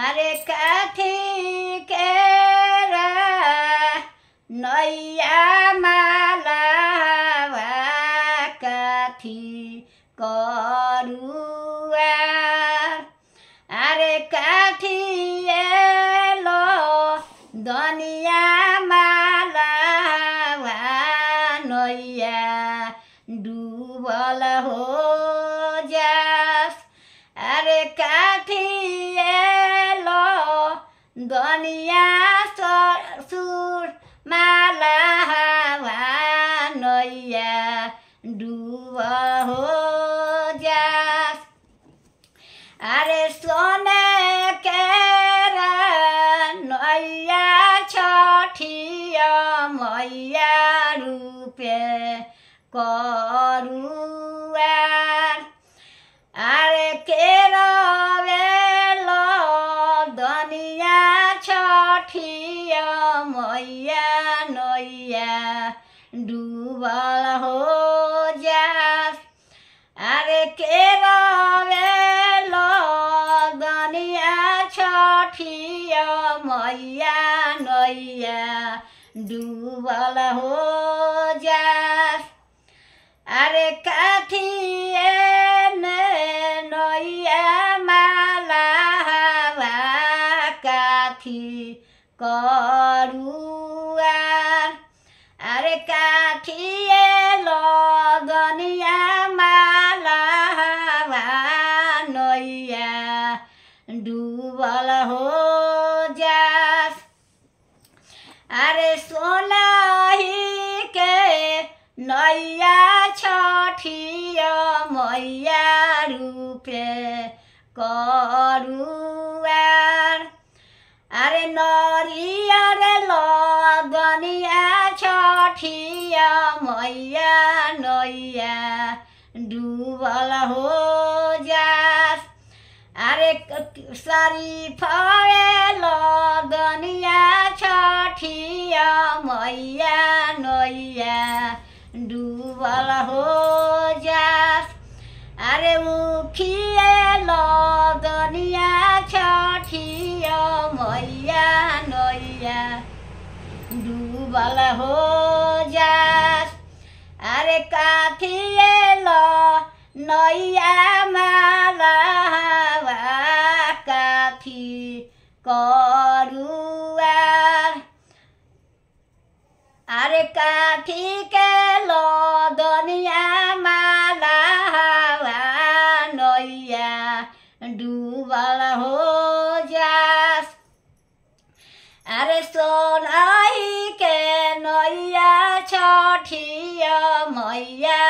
अरे काठी के नैया मालावा काठी करुआ अरे काठी लो दनिया मालावा नैया डूबल हो जास अरे काठी दनिया सुर माला नैया डूब हो जास अरे सोने के नैया छठिया मैया रूपे करुआ अरे दनिया छठिया मैया नैया डूबल हो जास अरे दनिया छठिया मैया नैया डूबल हो जास अरे काठी नैया माला काठी करुआ अरे काठी दनिया माला नैया डूबल हो जास अरे सोनाही के नैया छठिया मैया रूपे करुआ अरे नरियर दनिया छठिया मैया नैया डूबल हो जास अरे शरीफे दनिया छठिया मैया नैया डूबल हो जास अरे उखिए दनिया छठिया मैया नैया डूबल हो जास अरे काठिए नैया माला काठी करुआ अरे काठी के दनिया माला नैया डूबल हो जास अरे सोनाही के नैया छठिया मैया